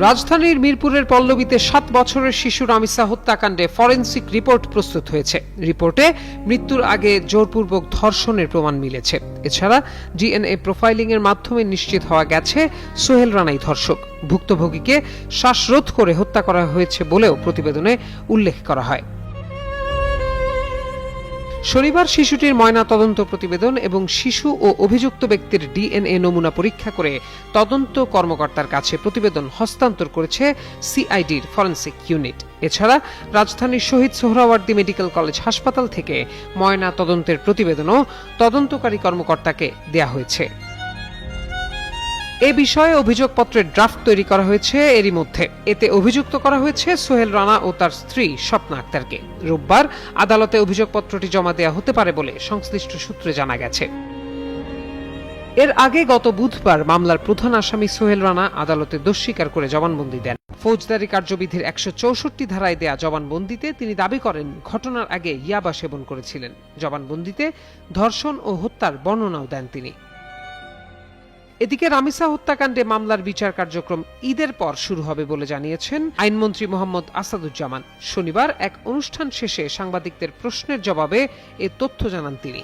রাজধানীর মিরপুরের পল্লবীতে 7 বছরের শিশু রামিসা হত্যাকাণ্ডে ফরেনসিক রিপোর্ট প্রস্তুত হয়েছে। রিপোর্টে মৃত্যুর আগে জোরপূর্বক ধর্ষণের প্রমাণ মিলেছে। এছাড়া ডিএনএ প্রোফাইলিং এর মাধ্যমে নিশ্চিত হওয়া গেছে সোহেল রানাই ধর্ষক। ভুক্তভোগীকে শ্বাসরোধ করে হত্যা করা হয়েছে বলেও প্রতিবেদনে উল্লেখ করা হয়। শনিবার শিশুটির ময়না তদন্ত প্রতিবেদন এবং শিশু ও অভিযুক্ত ব্যক্তির ডিএনএ নমুনা পরীক্ষা করে তদন্ত কর্মকর্তার কাছে প্রতিবেদন হস্তান্তর করেছে সিআইডির ফরেনসিক ইউনিট। এছাড়া রাজধানীর শহীদ সোহরাওয়ার্দী মেডিকেল কলেজ হাসপাতাল থেকে ময়না তদন্তের প্রতিবেদনও তদন্তকারী কর্মকর্তাকে দেয়া হয়েছে। এ বিষয়ে অভিযোগপত্রের ড্রাফট তৈরি করা হয়েছে এরই মধ্যে। এতে অভিযুক্ত করা হয়েছে সোহেল রানা ও তার স্ত্রী স্বপ্না আক্তারকে। রোববার আদালতে অভিযোগপত্রটি জমা দেওয়া হতে পারে বলে সংশ্লিষ্ট সূত্রে জানা গেছে। এর আগে গত বুধবার মামলার প্রধান আসামি সোহেল রানা আদালতে দোষ স্বীকার করে জবানবন্দি দেন। ফৌজদারি কার্যবিধির 164 ধারায় দেয়া জবানবন্দিতে তিনি দাবি করেন ঘটনার আগে ইয়াবা সেবন করেছিলেন। জবানবন্দিতে ধর্ষণ ও হত্যার বর্ণনাও দেন তিনি। এদিকে রামিসা হত্যাকাণ্ডে মামলার বিচার কার্যক্রম ঈদের পর শুরু হবে বলে জানিয়েছেন আইনমন্ত্রী মোহাম্মদ আসাদুজ্জামান। শনিবার এক অনুষ্ঠান শেষে সাংবাদিকদের প্রশ্নের জবাবে এ তথ্য জানান তিনি।